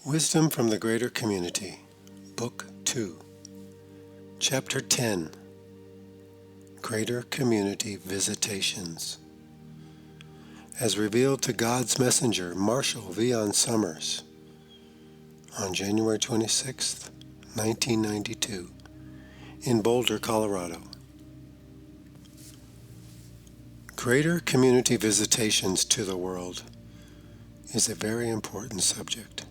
Wisdom from the Greater Community, Book 2, Chapter 10, Greater Community Visitations, as revealed to God's messenger, Marshall Vion Summers, on January 26, 1992, in Boulder, Colorado. Greater community visitations to the world is a very important subject.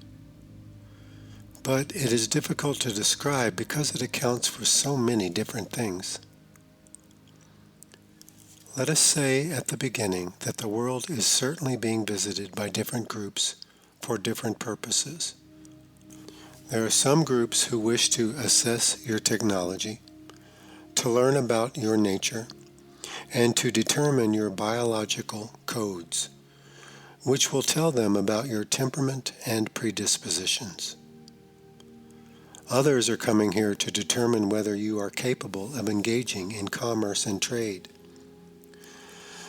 But it is difficult to describe because it accounts for so many different things. Let us say at the beginning that the world is certainly being visited by different groups for different purposes. There are some groups who wish to assess your technology, to learn about your nature, and to determine your biological codes, which will tell them about your temperament and predispositions. Others are coming here to determine whether you are capable of engaging in commerce and trade.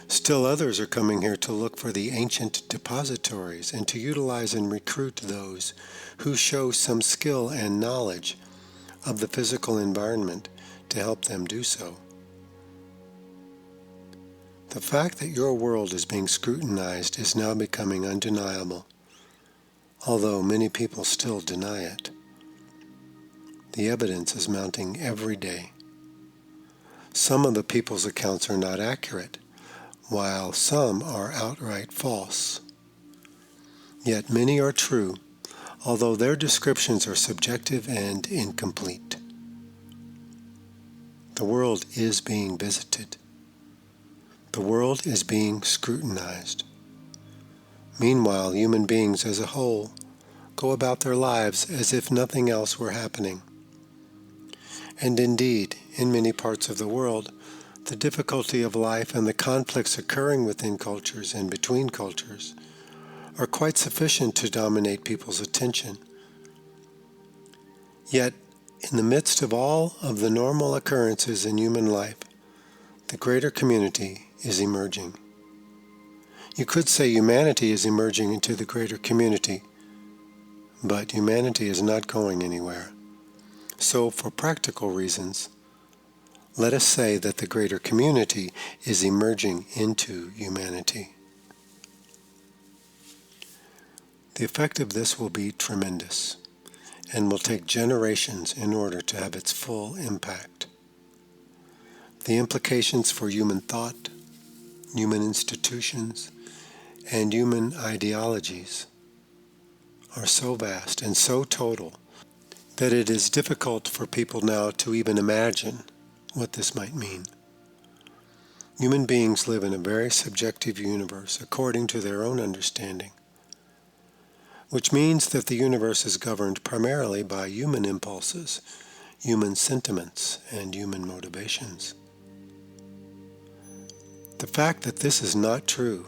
Still others are coming here to look for the ancient depositories and to utilize and recruit those who show some skill and knowledge of the physical environment to help them do so. The fact that your world is being scrutinized is now becoming undeniable, although many people still deny it. The evidence is mounting every day. Some of the people's accounts are not accurate, while some are outright false. Yet many are true, although their descriptions are subjective and incomplete. The world is being visited. The world is being scrutinized. Meanwhile, human beings as a whole go about their lives as if nothing else were happening. And indeed, in many parts of the world, the difficulty of life and the conflicts occurring within cultures and between cultures are quite sufficient to dominate people's attention. Yet, in the midst of all of the normal occurrences in human life, the greater community is emerging. You could say humanity is emerging into the greater community, but humanity is not going anywhere. So, for practical reasons, let us say that the greater community is emerging into humanity. The effect of this will be tremendous and will take generations in order to have its full impact. The implications for human thought, human institutions, and human ideologies are so vast and so total that it is difficult for people now to even imagine what this might mean. Human beings live in a very subjective universe according to their own understanding, which means that the universe is governed primarily by human impulses, human sentiments, and human motivations. The fact that this is not true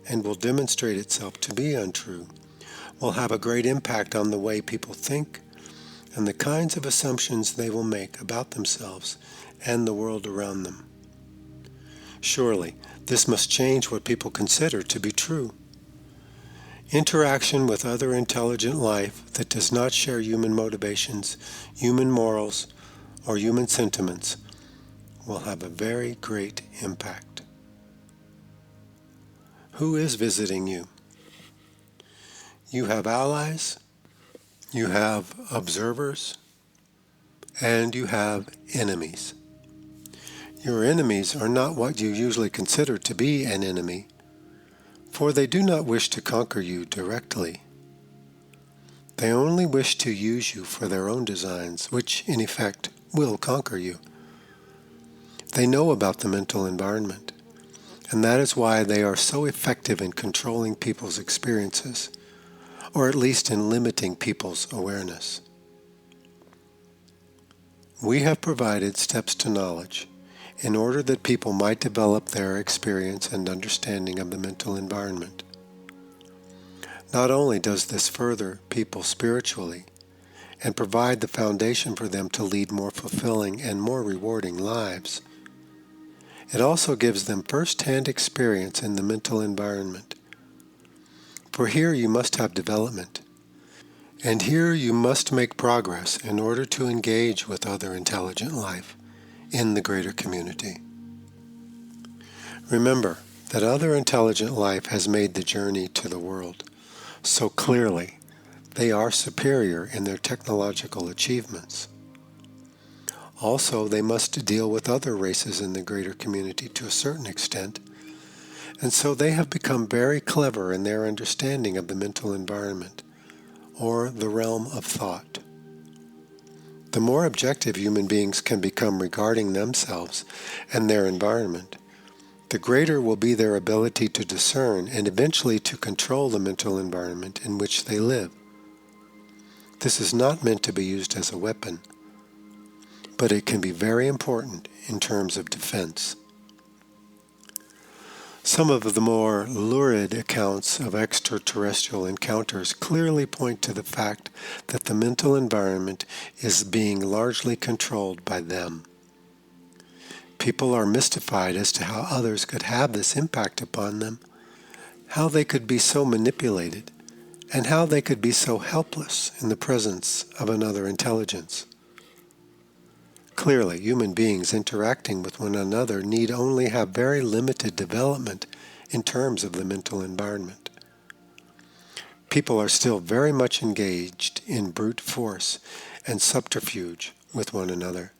and will demonstrate itself to be untrue will have a great impact on the way people think and the kinds of assumptions they will make about themselves and the world around them. Surely, this must change what people consider to be true. Interaction with other intelligent life that does not share human motivations, human morals, or human sentiments will have a very great impact. Who is visiting you? You have allies, you have observers, and you have enemies. Your enemies are not what you usually consider to be an enemy, for they do not wish to conquer you directly. They only wish to use you for their own designs, which, in effect, will conquer you. They know about the mental environment, and that is why they are so effective in controlling people's experiences, or at least in limiting people's awareness. We have provided steps to knowledge in order that people might develop their experience and understanding of the mental environment. Not only does this further people spiritually and provide the foundation for them to lead more fulfilling and more rewarding lives, it also gives them first-hand experience in the mental environment. For here you must have development, And here you must make progress in order to engage with other intelligent life in the greater community. Remember that other intelligent life has made the journey to the world so clearly. They are superior in their technological achievements. Also, they must deal with other races in the greater community to a certain extent, and so they have become very clever in their understanding of the mental environment, or the realm of thought. The more objective human beings can become regarding themselves and their environment, the greater will be their ability to discern and eventually to control the mental environment in which they live. This is not meant to be used as a weapon, but it can be very important in terms of defense. Some of the more lurid accounts of extraterrestrial encounters clearly point to the fact that the mental environment is being largely controlled by them. People are mystified as to how others could have this impact upon them, how they could be so manipulated, and how they could be so helpless in the presence of another intelligence. Clearly, human beings interacting with one another need only have very limited development in terms of the mental environment. People are still very much engaged in brute force and subterfuge with one another.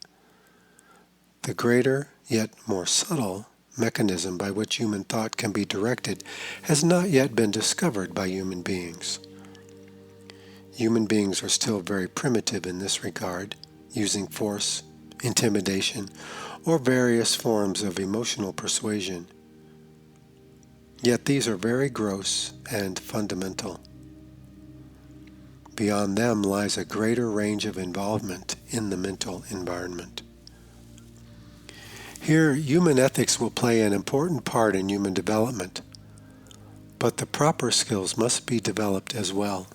The greater, yet more subtle, mechanism by which human thought can be directed has not yet been discovered by human beings. Human beings are still very primitive in this regard, using force, intimidation, or various forms of emotional persuasion. Yet these are very gross and fundamental. Beyond them lies a greater range of involvement in the mental environment. Here, human ethics will play an important part in human development, but the proper skills must be developed as well.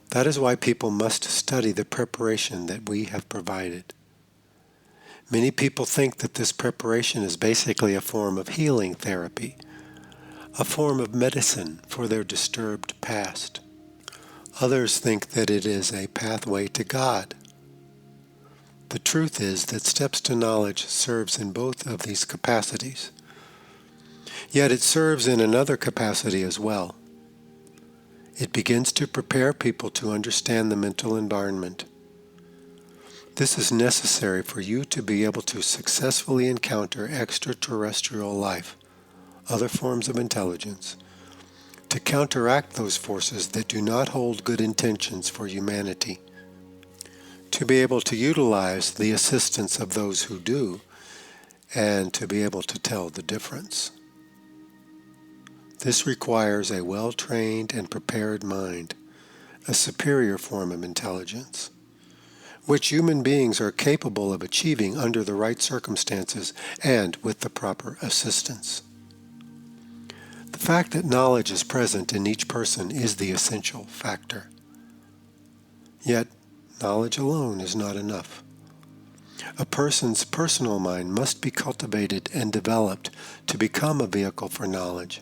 That is why people must study the preparation that we have provided. Many people think that this preparation is basically a form of healing therapy, a form of medicine for their disturbed past. Others think that it is a pathway to God. The truth is that Steps to Knowledge serves in both of these capacities. Yet it serves in another capacity as well. It begins to prepare people to understand the mental environment. This is necessary for you to be able to successfully encounter extraterrestrial life, other forms of intelligence, to counteract those forces that do not hold good intentions for humanity, to be able to utilize the assistance of those who do, and to be able to tell the difference. This requires a well-trained and prepared mind, a superior form of intelligence, which human beings are capable of achieving under the right circumstances and with the proper assistance. The fact that knowledge is present in each person is the essential factor. Yet, knowledge alone is not enough. A person's personal mind must be cultivated and developed to become a vehicle for knowledge,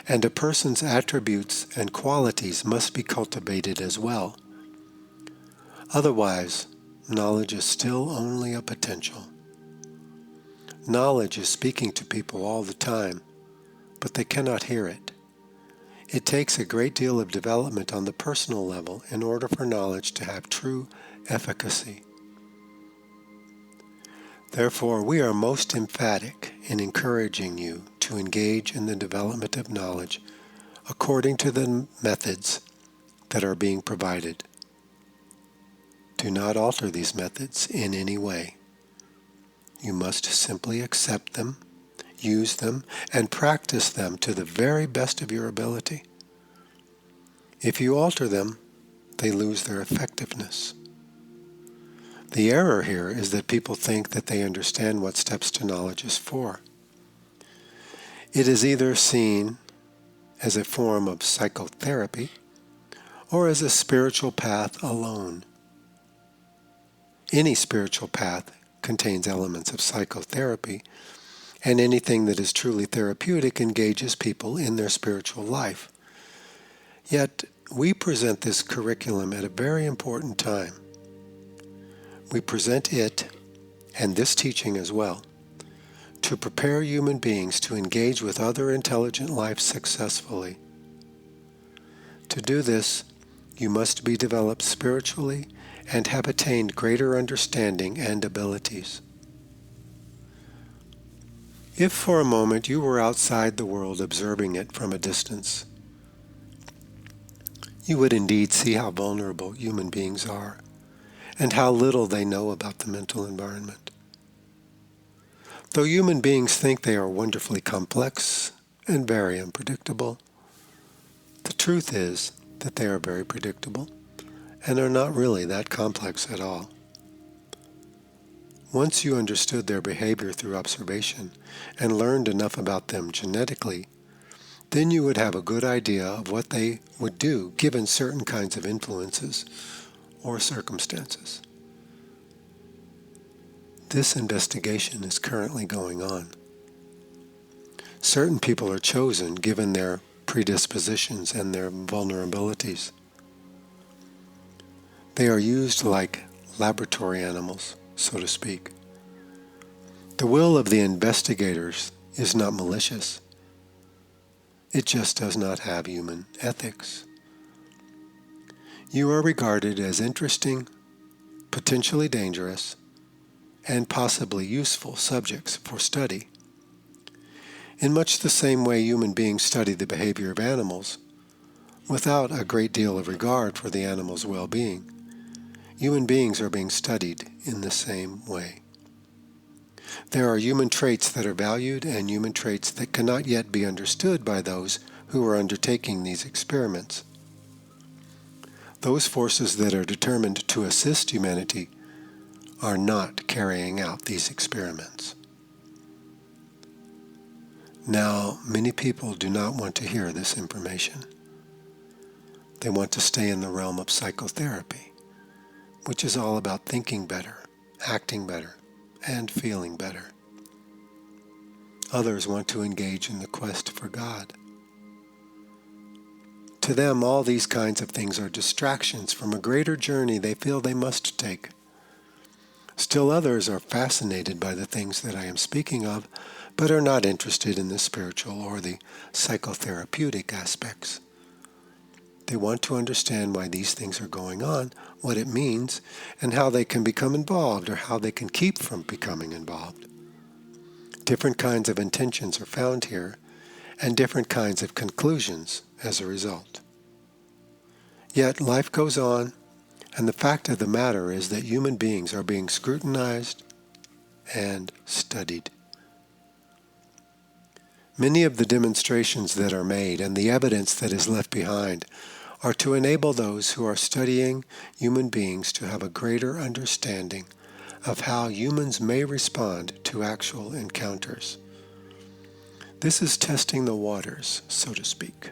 and a person's attributes and qualities must be cultivated as well. Otherwise, knowledge is still only a potential. Knowledge is speaking to people all the time, but they cannot hear it. It takes a great deal of development on the personal level in order for knowledge to have true efficacy. Therefore, we are most emphatic in encouraging you to engage in the development of knowledge according to the methods that are being provided. Do not alter these methods in any way. You must simply accept them, use them, and practice them to the very best of your ability. If you alter them, they lose their effectiveness. The error here is that people think that they understand what Steps to Knowledge is for. It is either seen as a form of psychotherapy or as a spiritual path alone. Any spiritual path contains elements of psychotherapy, and anything that is truly therapeutic engages people in their spiritual life. Yet, We present this curriculum at a very important time. We present it, and this teaching as well, to prepare human beings to engage with other intelligent life successfully. To do this, you must be developed spiritually and have attained greater understanding and abilities. If for a moment you were outside the world observing it from a distance, you would indeed see how vulnerable human beings are and how little they know about the mental environment. Though human beings think they are wonderfully complex and very unpredictable, the truth is that they are very predictable and are not really that complex at all. Once you understood their behavior through observation and learned enough about them genetically, then you would have a good idea of what they would do given certain kinds of influences or circumstances. This investigation is currently going on. Certain people are chosen given their predispositions and their vulnerabilities. They are used like laboratory animals, so to speak. The will of the investigators is not malicious. It just does not have human ethics. You are regarded as interesting, potentially dangerous, and possibly useful subjects for study. In much the same way human beings study the behavior of animals, without a great deal of regard for the animal's well-being, human beings are being studied in the same way. There are human traits that are valued and human traits that cannot yet be understood by those who are undertaking these experiments. Those forces that are determined to assist humanity are not carrying out these experiments. Now, many people do not want to hear this information. They want to stay in the realm of psychotherapy, which is all about thinking better, acting better, and feeling better. Others want to engage in the quest for God. To them, all these kinds of things are distractions from a greater journey they feel they must take. Still others are fascinated by the things that I am speaking of, but are not interested in the spiritual or the psychotherapeutic aspects. They want to understand why these things are going on, what it means, and how they can become involved or how they can keep from becoming involved. Different kinds of intentions are found here, and different kinds of conclusions as a result. Yet life goes on, and the fact of the matter is that human beings are being scrutinized and studied. Many of the demonstrations that are made and the evidence that is left behind are to enable those who are studying human beings to have a greater understanding of how humans may respond to actual encounters. This is testing the waters, so to speak.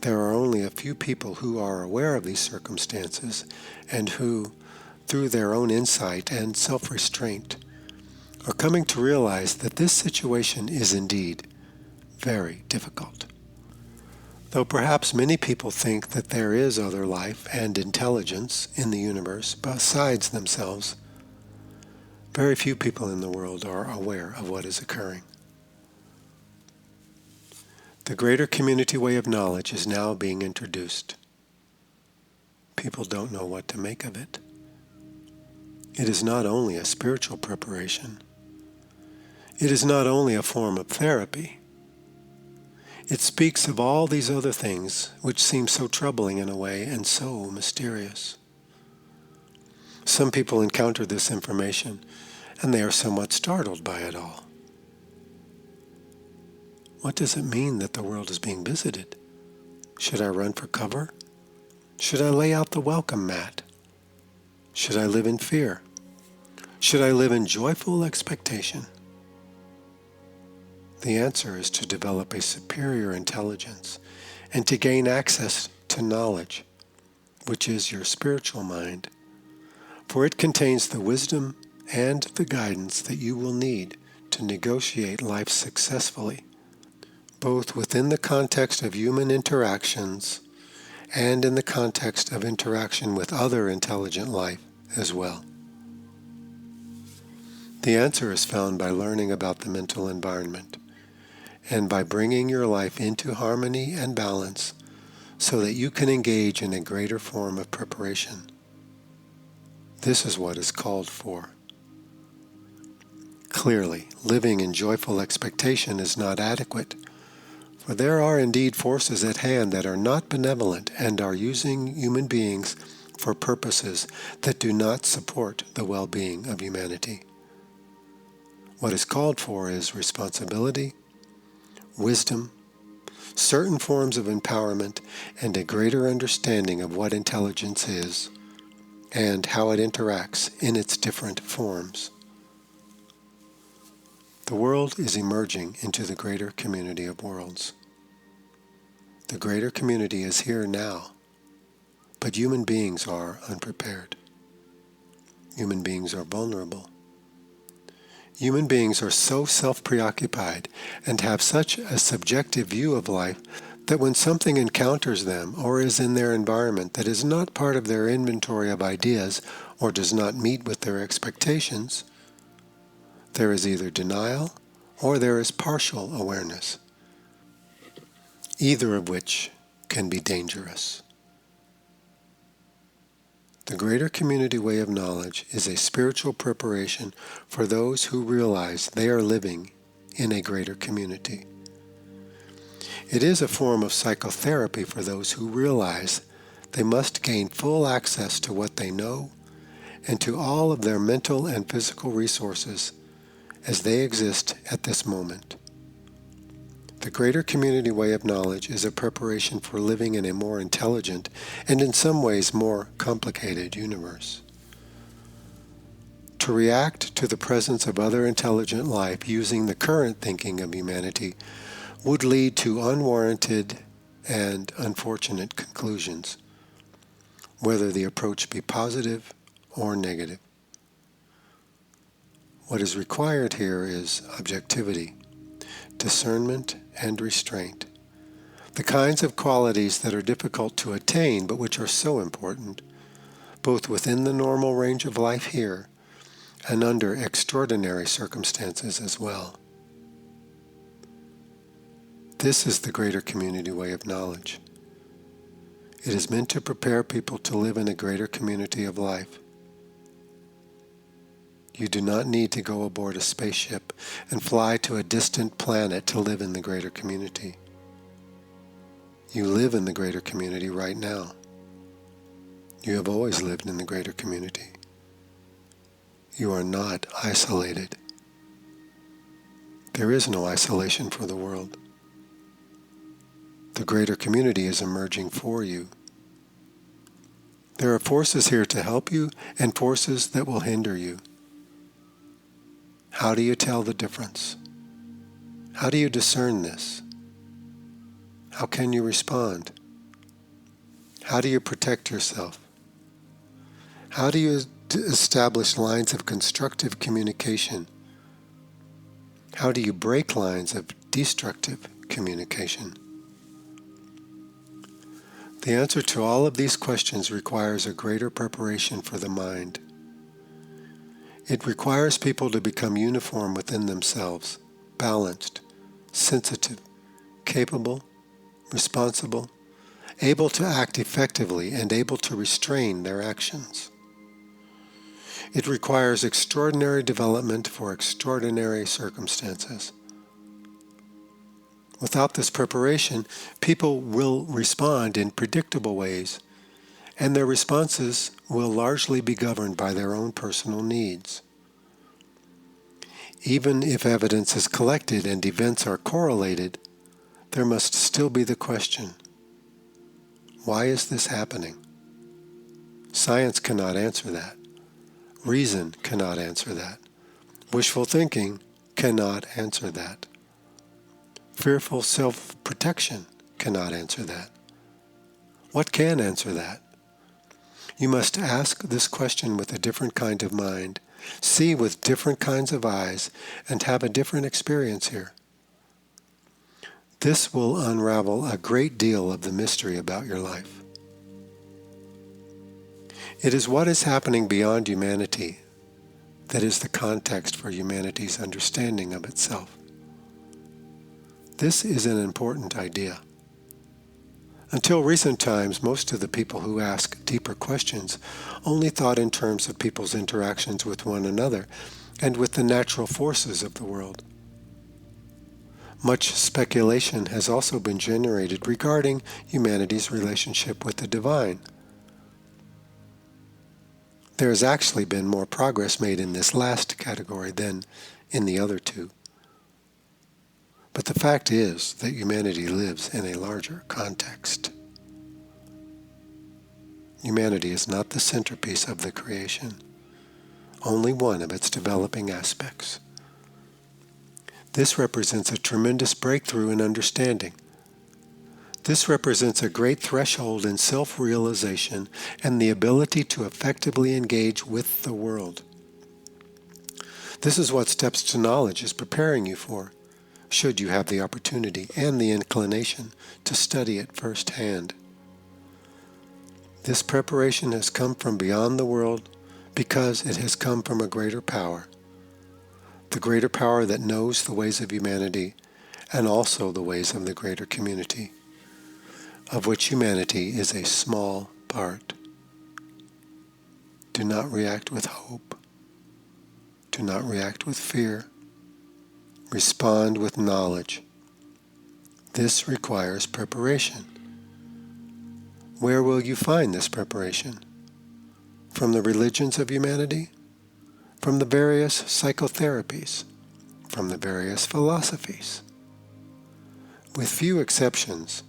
There are only a few people who are aware of these circumstances and who, through their own insight and self-restraint, are coming to realize that this situation is indeed very difficult. Though perhaps many people think that there is other life and intelligence in the universe besides themselves, very few people in the world are aware of what is occurring. The greater community way of knowledge is now being introduced. People don't know what to make of it. It is not only a spiritual preparation. It is not only a form of therapy. It speaks of all these other things which seem so troubling in a way and so mysterious. Some people encounter this information and they are somewhat startled by it all. What does it mean that the world is being visited? Should I run for cover? Should I lay out the welcome mat? Should I live in fear? Should I live in joyful expectation? The answer is to develop a superior intelligence and to gain access to knowledge, which is your spiritual mind, for it contains the wisdom and the guidance that you will need to negotiate life successfully, both within the context of human interactions and in the context of interaction with other intelligent life as well. The answer is found by learning about the mental environment and by bringing your life into harmony and balance so that you can engage in a greater form of preparation. This is what is called for. Clearly, living in joyful expectation is not adequate, for there are indeed forces at hand that are not benevolent and are using human beings for purposes that do not support the well-being of humanity. What is called for is responsibility, wisdom, certain forms of empowerment, and a greater understanding of what intelligence is and how it interacts in its different forms. The world is emerging into the greater community of worlds. The greater community is here now, but human beings are unprepared. Human beings are vulnerable. Human beings are so self-preoccupied and have such a subjective view of life that when something encounters them or is in their environment that is not part of their inventory of ideas or does not meet with their expectations, there is either denial or there is partial awareness, either of which can be dangerous. The greater community way of knowledge is a spiritual preparation for those who realize they are living in a greater community. It is a form of psychotherapy for those who realize they must gain full access to what they know and to all of their mental and physical resources as they exist at this moment. The greater community way of knowledge is a preparation for living in a more intelligent and in some ways more complicated universe. To react to the presence of other intelligent life using the current thinking of humanity would lead to unwarranted and unfortunate conclusions, whether the approach be positive or negative. What is required here is objectivity, discernment, and restraint, the kinds of qualities that are difficult to attain but which are so important, both within the normal range of life here and under extraordinary circumstances as well. This is the greater community way of knowledge. It is meant to prepare people to live in a greater community of life. You do not need to go aboard a spaceship and fly to a distant planet to live in the greater community. You live in the greater community right now. You have always lived in the greater community. You are not isolated. There is no isolation for the world. The greater community is emerging for you. There are forces here to help you and forces that will hinder you. How do you tell the difference? How do you discern this? How can you respond? How do you protect yourself? How do you establish lines of constructive communication? How do you break lines of destructive communication? The answer to all of these questions requires a greater preparation for the mind. It requires people to become uniform within themselves, balanced, sensitive, capable, responsible, able to act effectively, and able to restrain their actions. It requires extraordinary development for extraordinary circumstances. Without this preparation, people will respond in predictable ways, and their responses will largely be governed by their own personal needs. Even if evidence is collected and events are correlated, there must still be the question, why is this happening? Science cannot answer that. Reason cannot answer that. Wishful thinking cannot answer that. Fearful self-protection cannot answer that. What can answer that? You must ask this question with a different kind of mind, see with different kinds of eyes, and have a different experience here. This will unravel a great deal of the mystery about your life. It is what is happening beyond humanity that is the context for humanity's understanding of itself. This is an important idea. Until recent times, most of the people who ask deeper questions only thought in terms of people's interactions with one another and with the natural forces of the world. Much speculation has also been generated regarding humanity's relationship with the divine. There has actually been more progress made in this last category than in the other two. But the fact is that humanity lives in a larger context. Humanity is not the centerpiece of the creation, only one of its developing aspects. This represents a tremendous breakthrough in understanding. This represents a great threshold in self-realization and the ability to effectively engage with the world. This is what Steps to Knowledge is preparing you for, should you have the opportunity and the inclination to study it firsthand. This preparation has come from beyond the world because it has come from a greater power, the greater power that knows the ways of humanity and also the ways of the greater community, of which humanity is a small part. Do not react with hope. Do not react with fear. Respond with knowledge. This requires preparation. Where will you find this preparation? From the religions of humanity? From the various psychotherapies? From the various philosophies? With few exceptions,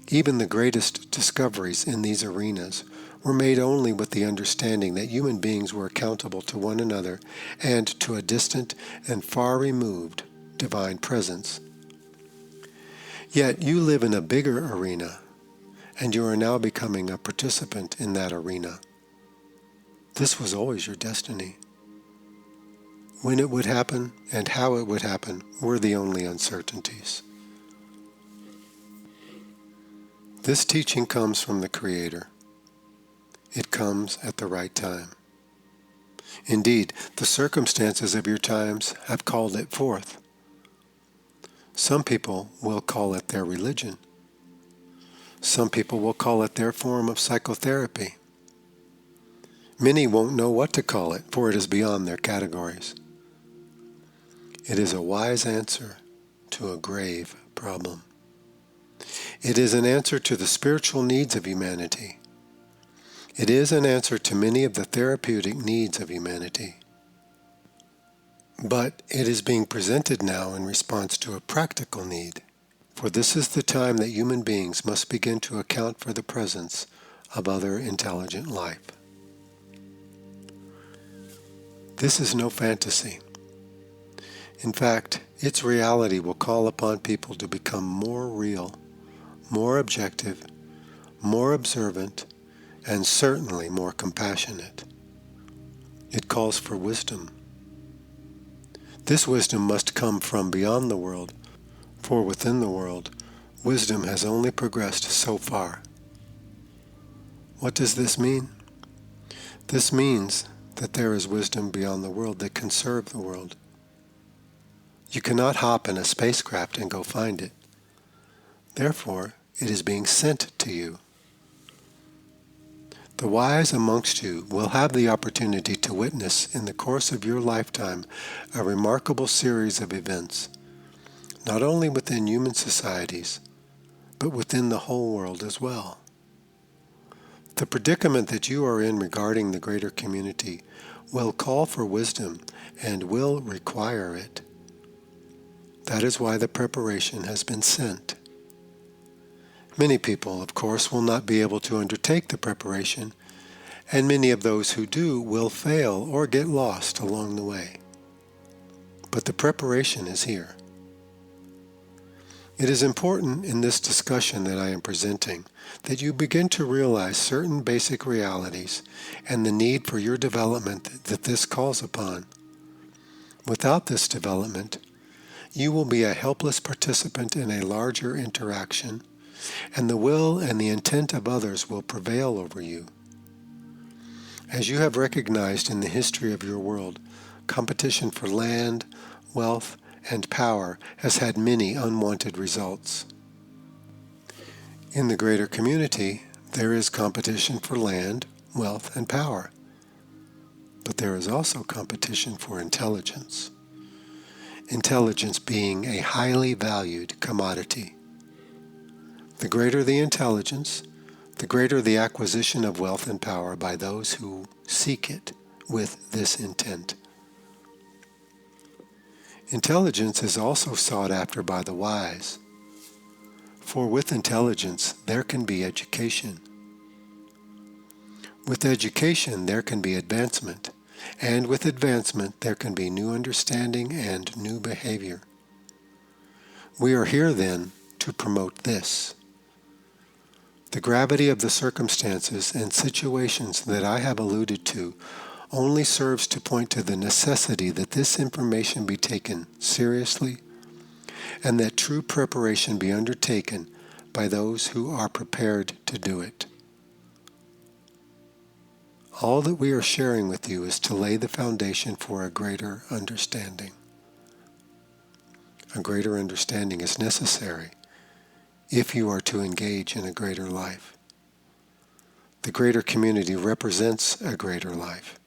even the greatest discoveries in these arenas were made only with the understanding that human beings were accountable to one another and to a distant and far removed divine presence. Yet you live in a bigger arena, and you are now becoming a participant in that arena. This was always your destiny. When it would happen and how it would happen were the only uncertainties. This teaching comes from the Creator. It comes at the right time. Indeed, the circumstances of your times have called it forth. Some people will call it their religion. Some people will call it their form of psychotherapy. Many won't know what to call it, for it is beyond their categories. It is a wise answer to a grave problem. It is an answer to the spiritual needs of humanity. It is an answer to many of the therapeutic needs of humanity. But it is being presented now in response to a practical need, for this is the time that human beings must begin to account for the presence of other intelligent life. This is no fantasy. In fact, its reality will call upon people to become more real, more objective, more observant, and certainly more compassionate. It calls for wisdom. This wisdom must come from beyond the world, for within the world, wisdom has only progressed so far. What does this mean? This means that there is wisdom beyond the world that can serve the world. You cannot hop in a spacecraft and go find it. Therefore, it is being sent to you. The wise amongst you will have the opportunity to witness in the course of your lifetime a remarkable series of events, not only within human societies, but within the whole world as well. The predicament that you are in regarding the greater community will call for wisdom and will require it. That is why the preparation has been sent. Many people, of course, will not be able to undertake the preparation, and many of those who do will fail or get lost along the way. But the preparation is here. It is important in this discussion that I am presenting that you begin to realize certain basic realities and the need for your development that this calls upon. Without this development, you will be a helpless participant in a larger interaction, and the will and the intent of others will prevail over you. As you have recognized in the history of your world, competition for land, wealth, and power has had many unwanted results. In the greater community, there is competition for land, wealth, and power. But there is also competition for intelligence. Intelligence being a highly valued commodity. The greater the intelligence, the greater the acquisition of wealth and power by those who seek it with this intent. Intelligence is also sought after by the wise, for with intelligence there can be education. With education there can be advancement, and with advancement there can be new understanding and new behavior. We are here then to promote this. The gravity of the circumstances and situations that I have alluded to only serves to point to the necessity that this information be taken seriously and that true preparation be undertaken by those who are prepared to do it. All that we are sharing with you is to lay the foundation for a greater understanding. A greater understanding is necessary if you are to engage in a greater life. The greater community represents a greater life.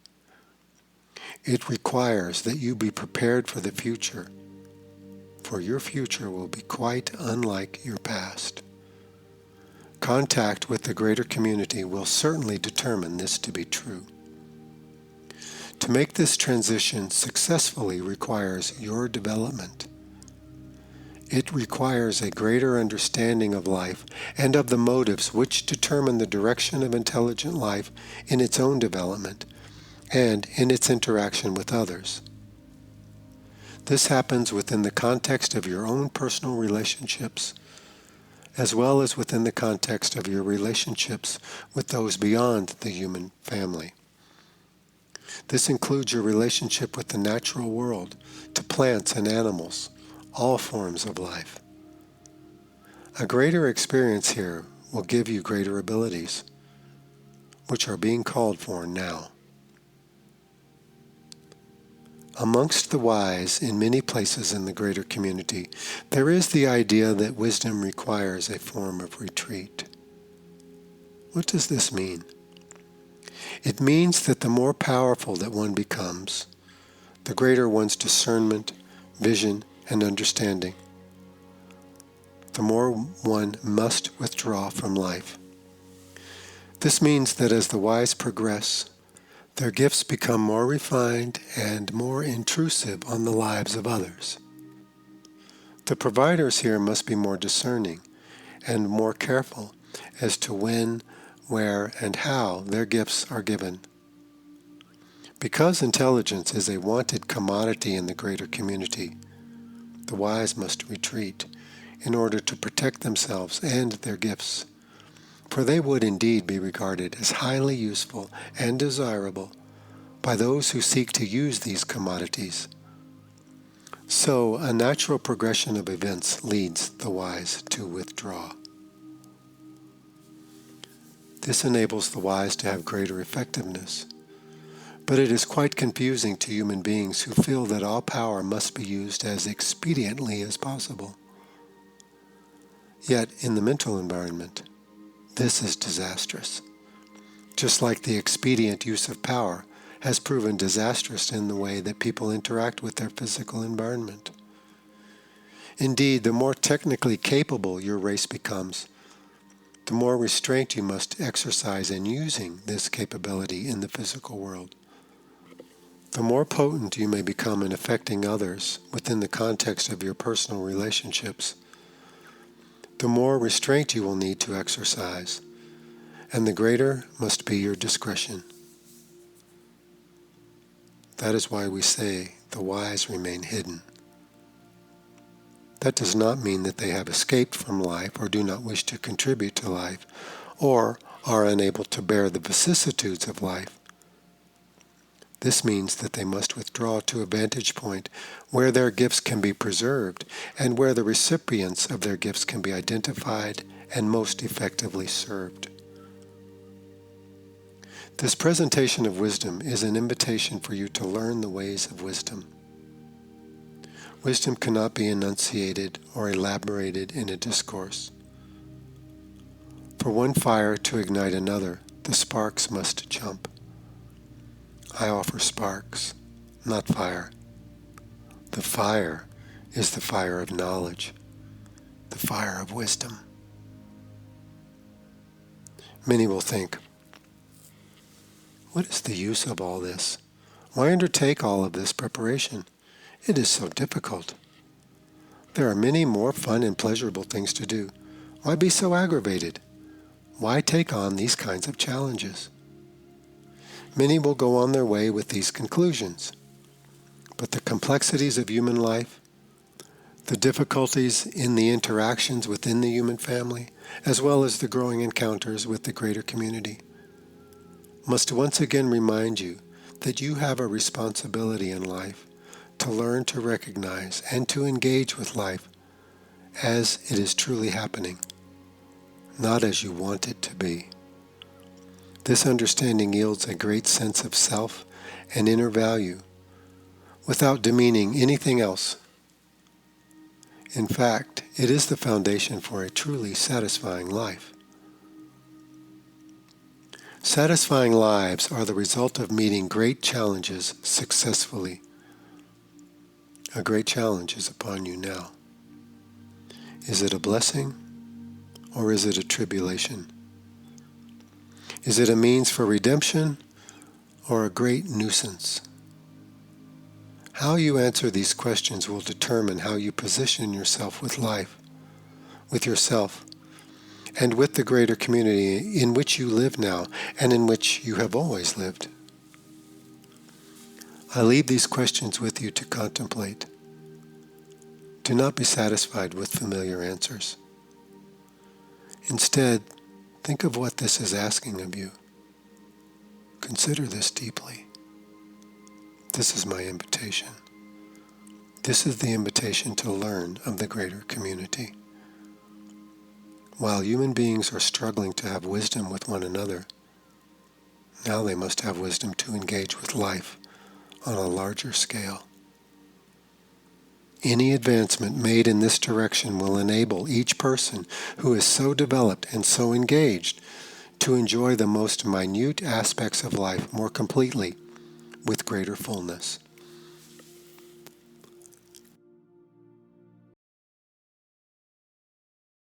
It requires that you be prepared for the future, for your future will be quite unlike your past. Contact with the greater community will certainly determine this to be true. To make this transition successfully requires your development. It requires a greater understanding of life and of the motives which determine the direction of intelligent life in its own development and in its interaction with others. This happens within the context of your own personal relationships, as well as within the context of your relationships with those beyond the human family. This includes your relationship with the natural world, to plants and animals, all forms of life. A greater experience here will give you greater abilities, which are being called for now. Amongst the wise in many places in the greater community, there is the idea that wisdom requires a form of retreat. What does this mean? It means that the more powerful that one becomes, the greater one's discernment, vision, and understanding, the more one must withdraw from life. This means that as the wise progress, their gifts become more refined and more intrusive on the lives of others. The providers here must be more discerning and more careful as to when, where, and how their gifts are given. Because intelligence is a wanted commodity in the greater community, the wise must retreat in order to protect themselves and their gifts, for they would indeed be regarded as highly useful and desirable by those who seek to use these commodities. So, a natural progression of events leads the wise to withdraw. This enables the wise to have greater effectiveness. But it is quite confusing to human beings who feel that all power must be used as expediently as possible. Yet, in the mental environment, this is disastrous. Just like the expedient use of power has proven disastrous in the way that people interact with their physical environment. Indeed, the more technically capable your race becomes, the more restraint you must exercise in using this capability in the physical world. The more potent you may become in affecting others within the context of your personal relationships, the more restraint you will need to exercise, and the greater must be your discretion. That is why we say the wise remain hidden. That does not mean that they have escaped from life or do not wish to contribute to life or are unable to bear the vicissitudes of life. This means that they must withdraw to a vantage point where their gifts can be preserved and where the recipients of their gifts can be identified and most effectively served. This presentation of wisdom is an invitation for you to learn the ways of wisdom. Wisdom cannot be enunciated or elaborated in a discourse. For one fire to ignite another, the sparks must jump. I offer sparks, not fire. The fire is the fire of knowledge, the fire of wisdom. Many will think, what is the use of all this? Why undertake all of this preparation? It is so difficult. There are many more fun and pleasurable things to do. Why be so aggravated? Why take on these kinds of challenges? Many will go on their way with these conclusions. But the complexities of human life, the difficulties in the interactions within the human family, as well as the growing encounters with the greater community, must once again remind you that you have a responsibility in life to learn to recognize and to engage with life as it is truly happening, not as you want it to be. This understanding yields a great sense of self and inner value without demeaning anything else. In fact, it is the foundation for a truly satisfying life. Satisfying lives are the result of meeting great challenges successfully. A great challenge is upon you now. Is it a blessing or is it a tribulation? Is it a means for redemption or a great nuisance? How you answer these questions will determine how you position yourself with life, with yourself, and with the greater community in which you live now and in which you have always lived. I leave these questions with you to contemplate. Do not be satisfied with familiar answers. Instead, think of what this is asking of you. Consider this deeply. This is my invitation. This is the invitation to learn of the greater community. While human beings are struggling to have wisdom with one another, now they must have wisdom to engage with life on a larger scale. Any advancement made in this direction will enable each person who is so developed and so engaged to enjoy the most minute aspects of life more completely with greater fullness.